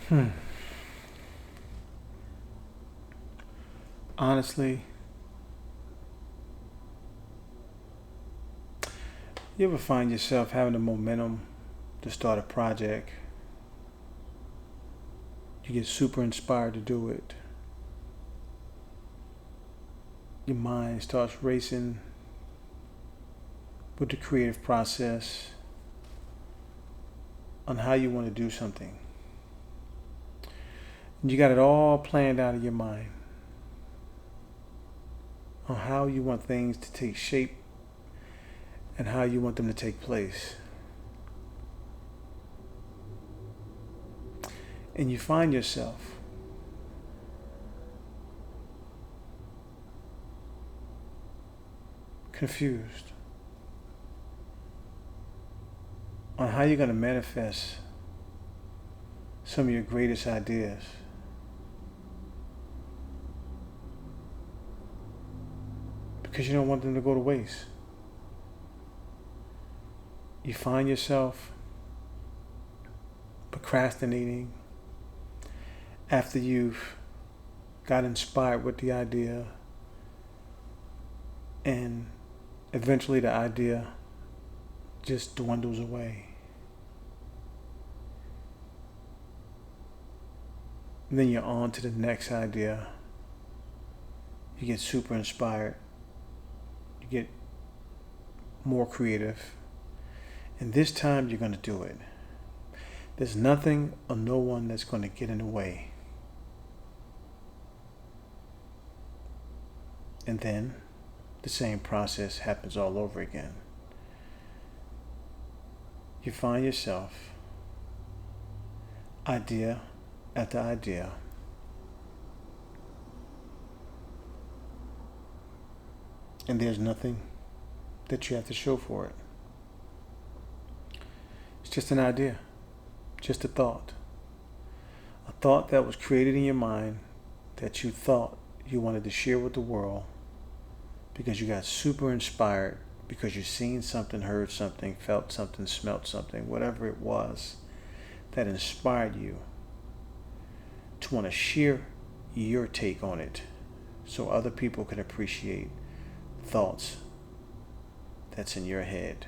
Hmm. Honestly, you ever find yourself having the momentum to start a project? You get super inspired to do it. Your mind starts racing with the creative process on how you want to do something. And you got it all planned out of your mind on how you want things to take shape and how you want them to take place. And you find yourself confused on how you're going to manifest some of your greatest ideas. Because you don't want them to go to waste. You find yourself procrastinating after you've got inspired with the idea, and eventually the idea just dwindles away. And then you're on to the next idea. You get super inspired. You get more creative. And this time you're going to do it. There's nothing or no one that's going to get in the way. And then the same process happens all over again. You find yourself idea after idea, and there's nothing that you have to show for it. It's just an idea, just a thought that was created in your mind that you thought you wanted to share with the world because you got super inspired because you seen something, heard something, felt something, smelt something, whatever it was that inspired you to want to share your take on it so other people can appreciate thoughts that's in your head.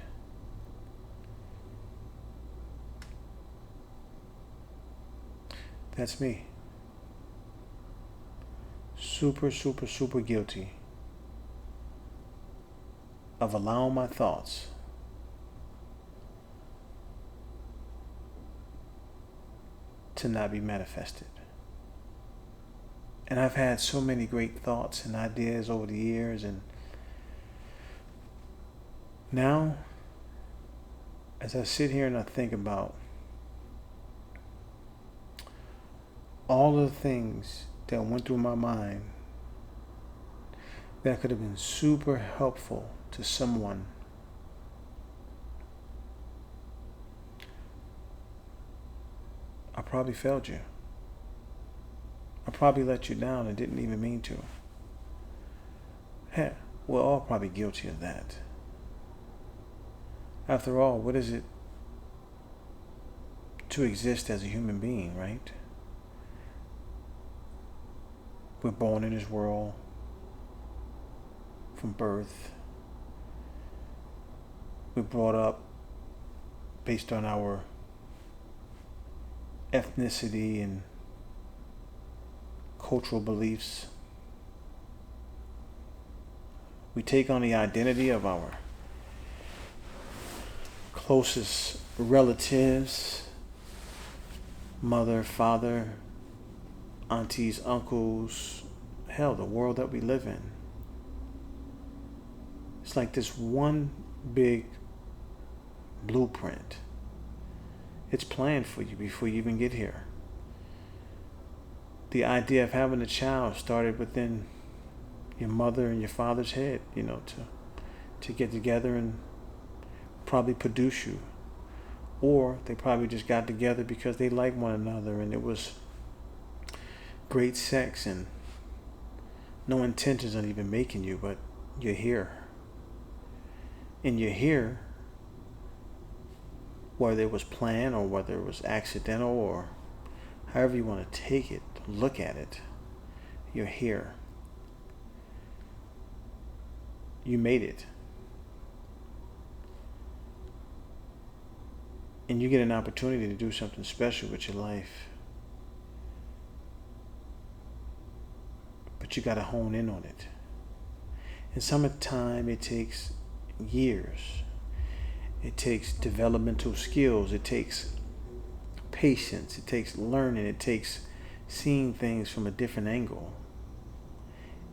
That's me. Super, super, super guilty of allowing my thoughts to not be manifested. And I've had so many great thoughts and ideas over the years, and now as I sit here and I think about all of the things that went through my mind that could have been super helpful to someone, I probably failed you. I probably let you down and didn't even mean to. Heck, we're all probably guilty of that. After all, what is it to exist as a human being, right? We're born in this world from birth. We're brought up based on our ethnicity and cultural beliefs. We take on the identity of our closest relatives, mother, father, aunties, uncles, hell, the world that we live in. It's like this one big blueprint. It's planned for you before you even get here. The idea of having a child started within your mother and your father's head, to get together and probably produce you. Or they probably just got together because they liked one another and it was great sex and no intentions on even making you, but you're here. And you're here whether it was planned or whether it was accidental or however you want to take it, look at it, you're here. You made it. And you get an opportunity to do something special with your life. But you got to hone in on it. And sometimes it takes years. It takes developmental skills. It takes patience. It takes learning. It takes seeing things from a different angle.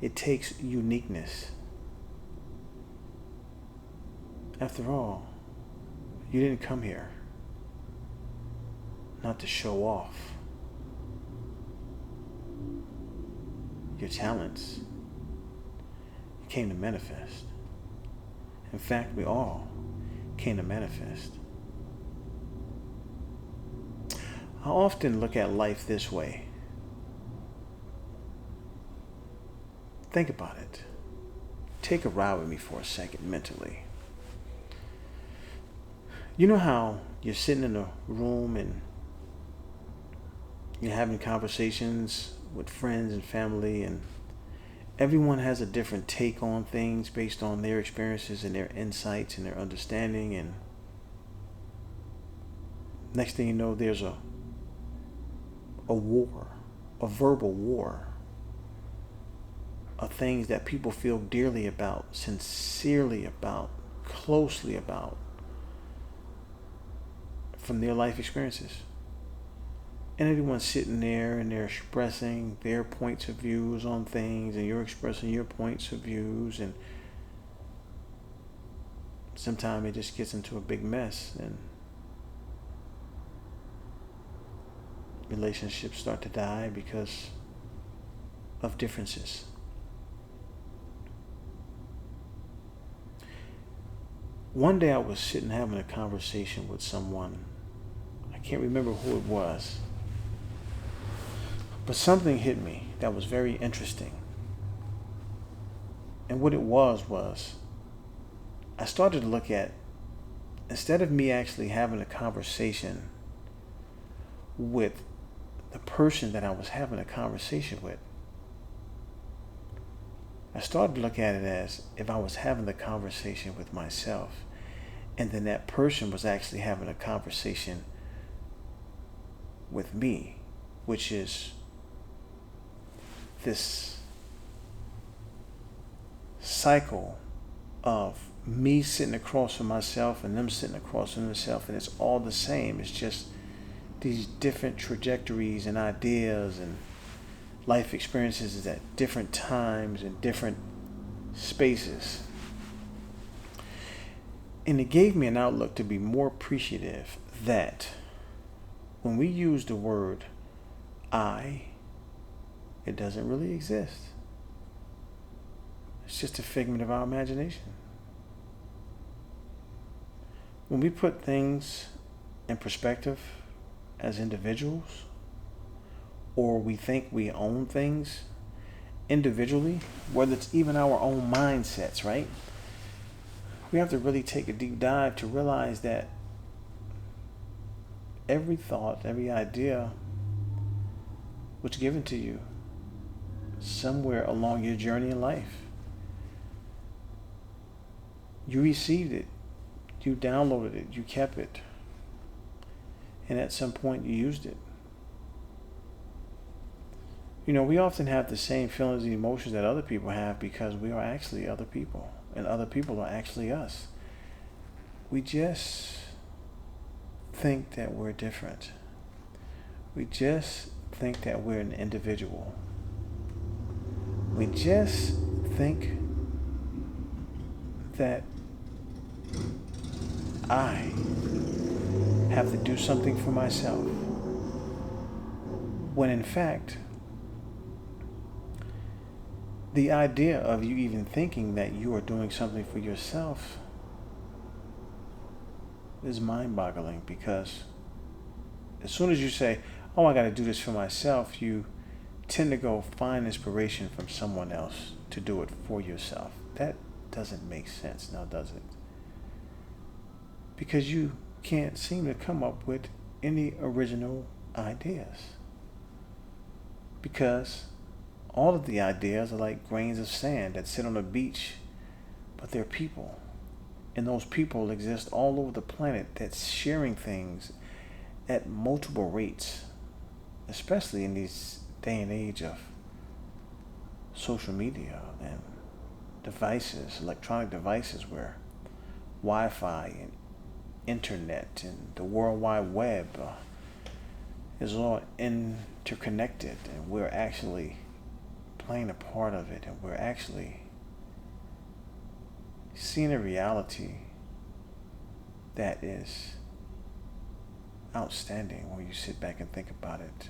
It takes uniqueness. After all, you didn't come here not to show off your talents. You came to manifest. In fact, we all came to manifest. I often look at life this way. Think about it. Take a ride with me for a second mentally. You know how you're sitting in a room and you're having conversations with friends and family, and everyone has a different take on things based on their experiences and their insights and their understanding, and next thing you know, there's a war, a verbal war of things that people feel dearly about, sincerely about, closely about, from their life experiences. And everyone's sitting there and they're expressing their points of views on things, and you're expressing your points of views, and sometimes it just gets into a big mess, and relationships start to die because of differences. One day I was sitting having a conversation with someone. I can't remember who it was, but something hit me that was very interesting. And what it was I started to look at, instead of me actually having a conversation with the person that I was having a conversation with, I started to look at it as if I was having the conversation with myself, and then that person was actually having a conversation with me, which is this cycle of me sitting across from myself and them sitting across from themselves, and it's all the same. It's just these different trajectories and ideas and life experiences at different times and different spaces. And it gave me an outlook to be more appreciative that when we use the word I, it doesn't really exist. It's just a figment of our imagination. When we put things in perspective as individuals, or we think we own things individually, whether it's even our own mindsets, right? We have to really take a deep dive to realize that every thought, every idea was given to you somewhere along your journey in life. You received it, you downloaded it, you kept it, and at some point you used it. You know, we often have the same feelings and emotions that other people have because we are actually other people, and other people are actually us. We just think that we're different. We just think that we're an individual. We just think that I have to do something for myself, when in fact, the idea of you even thinking that you are doing something for yourself is mind-boggling, because as soon as you say, oh, I got to do this for myself, you tend to go find inspiration from someone else to do it for yourself. That doesn't make sense now, does it? Because you can't seem to come up with any original ideas. Because all of the ideas are like grains of sand that sit on a beach, but they're people. And those people exist all over the planet that's sharing things at multiple rates, especially in this day and age of social media and devices, electronic devices where Wi-Fi and internet and the World Wide Web is all interconnected, and we're actually playing a part of it, and we're actually seeing a reality that is outstanding when you sit back and think about it.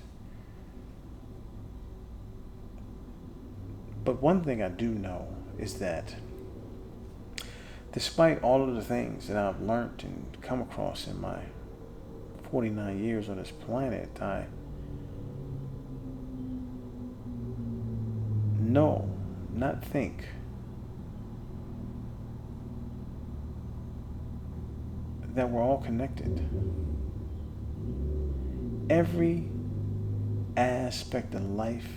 But one thing I do know is that despite all of the things that I've learned and come across in my 49 years on this planet, I know, not think, that we're all connected. Every aspect of life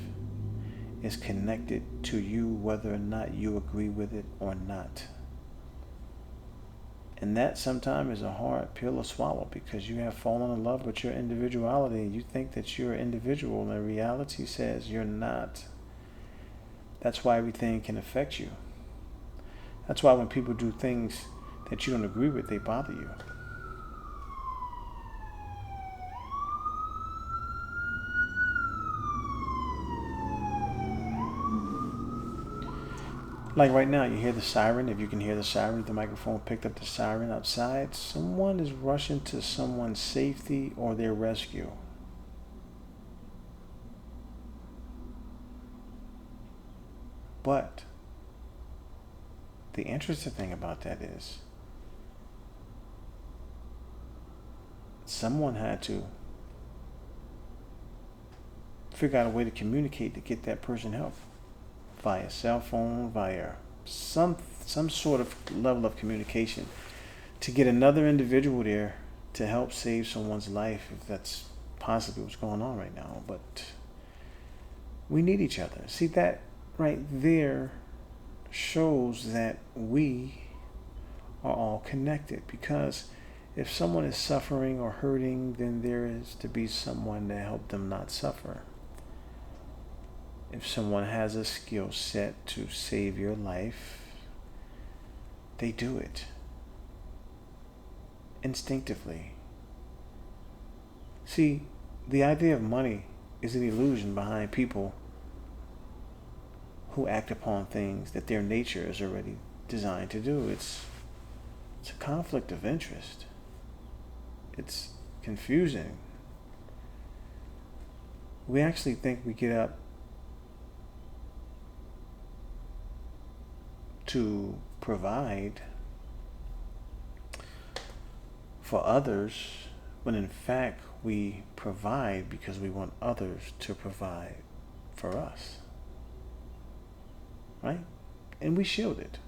is connected to you, whether or not you agree with it or not. And that sometimes is a hard pill to swallow, because you have fallen in love with your individuality and you think that you're an individual, and reality says you're not. That's why everything can affect you. That's why when people do things that you don't agree with, they bother you. Like right now, you hear the siren. If you can hear the siren, if the microphone picked up the siren outside, someone is rushing to someone's safety or their rescue. But the interesting thing about that is someone had to figure out a way to communicate to get that person help. Via cell phone, via some sort of level of communication, to get another individual there to help save someone's life, if that's possibly what's going on right now. But we need each other. See, that right there shows that we are all connected, because if someone is suffering or hurting, then there is to be someone to help them not suffer. If someone has a skill set to save your life, they do it instinctively. See, the idea of money is an illusion behind people who act upon things that their nature is already designed to do. It's a conflict of interest. It's confusing. We actually think we get up to provide for others, when in fact we provide because we want others to provide for us. Right? And we shield it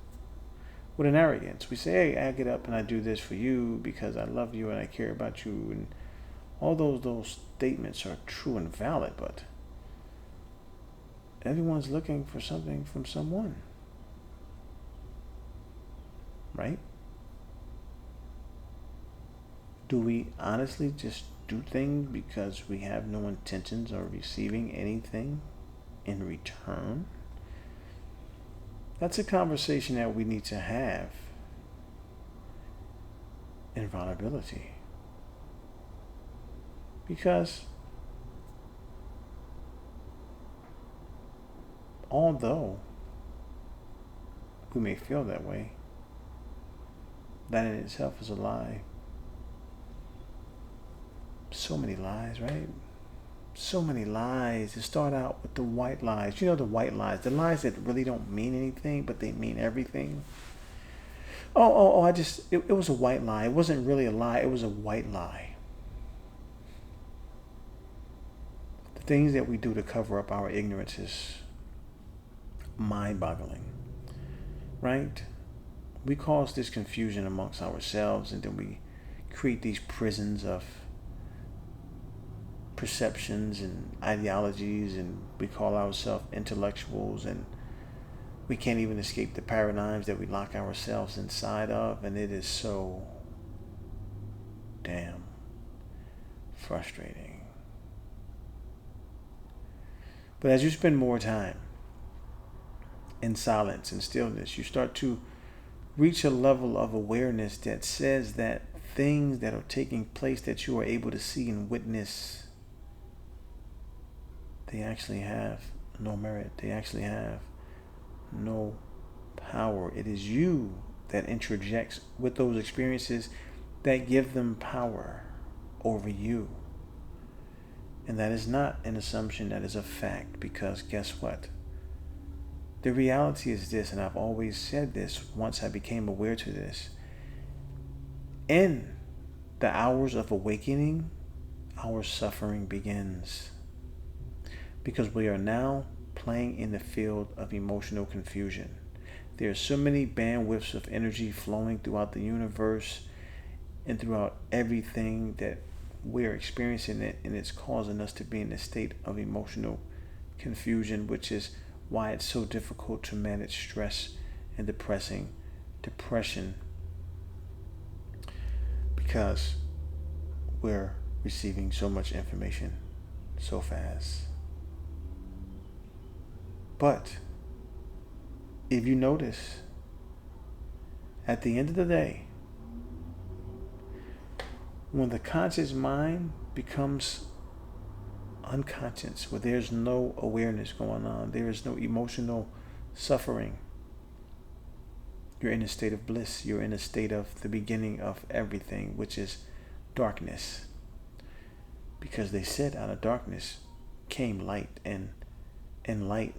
with an arrogance. We say, hey, I get up and I do this for you because I love you and I care about you. And all those statements are true and valid, but everyone's looking for something from someone. Right? Do we honestly just do things because we have no intentions of receiving anything in return? That's a conversation that we need to have in vulnerability. Because although we may feel that way, that in itself is a lie. So many lies, right? So many lies. To start out with the white lies. You know, the white lies. The lies that really don't mean anything, but they mean everything. It was a white lie. It wasn't really a lie. It was a white lie. The things that we do to cover up our ignorance is mind-boggling, right? We cause this confusion amongst ourselves, and then we create these prisons of perceptions and ideologies, and we call ourselves intellectuals, and we can't even escape the paradigms that we lock ourselves inside of, and it is so damn frustrating. But as you spend more time in silence and stillness, you start to reach a level of awareness that says that things that are taking place that you are able to see and witness, they actually have no merit. They actually have no power. It is you that interjects with those experiences that give them power over you. And that is not an assumption, that is a fact, because guess what? The reality is this, and I've always said this once I became aware to this. In the hours of awakening, our suffering begins. Because we are now playing in the field of emotional confusion. There are so many bandwidths of energy flowing throughout the universe and throughout everything that we're experiencing it, and it's causing us to be in a state of emotional confusion, which is why it's so difficult to manage stress and depression, because we're receiving so much information so fast. But if you notice, at the end of the day, when the conscious mind becomes unconscious, where there's no awareness going on, there is no emotional suffering, you're in a state of bliss. You're in a state of the beginning of everything, which is darkness. Because they said out of darkness came light, and in light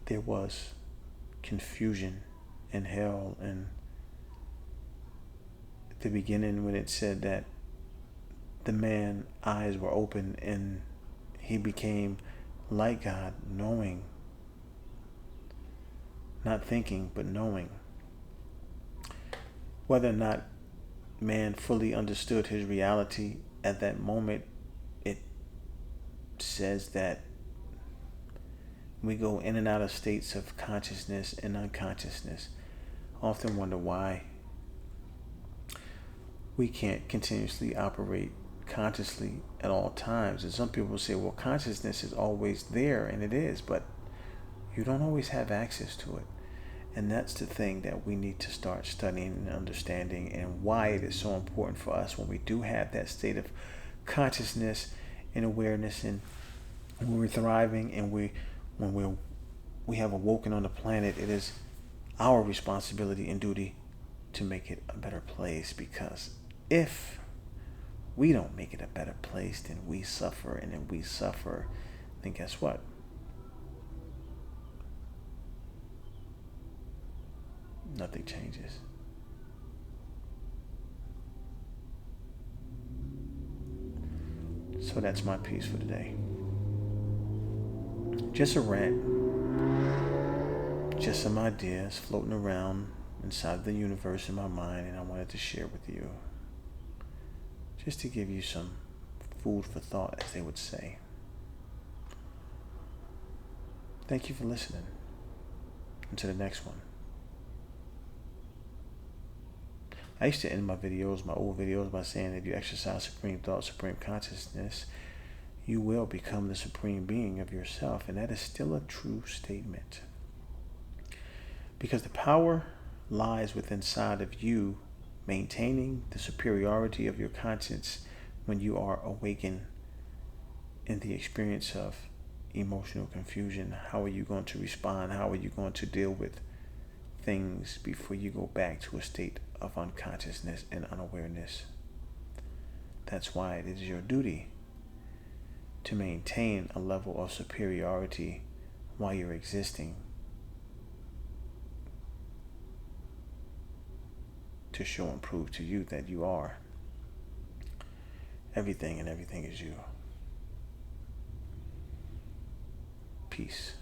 there was confusion and hell. And at the beginning, when it said that the man's eyes were open and he became like God, knowing, not thinking, but knowing. Whether or not man fully understood his reality at that moment, it says that we go in and out of states of consciousness and unconsciousness. I often wonder why we can't continuously operate consciously at all times. And some people say, well, consciousness is always there, and it is, but you don't always have access to it. And that's the thing that we need to start studying and understanding, and why it is so important for us when we do have that state of consciousness and awareness, and when we're thriving, and when we have awoken on the planet, it is our responsibility and duty to make it a better place. Because if we don't make it a better place, then we suffer, and then we suffer, then guess what? Nothing changes. So that's my piece for today. Just a rant. Just some ideas floating around inside the universe in my mind, and I wanted to share with you. Just to give you some food for thought, as they would say. Thank you for listening. Until the next one. I used to end my old videos, by saying if you exercise supreme thought, supreme consciousness, you will become the supreme being of yourself. And that is still a true statement. Because the power lies within inside of you, maintaining the superiority of your conscience when you are awakened in the experience of emotional confusion. How are you going to respond? How are you going to deal with things before you go back to a state of unconsciousness and unawareness? That's why it is your duty to maintain a level of superiority while you're existing, to show and prove to you that you are everything, and everything is you. Peace.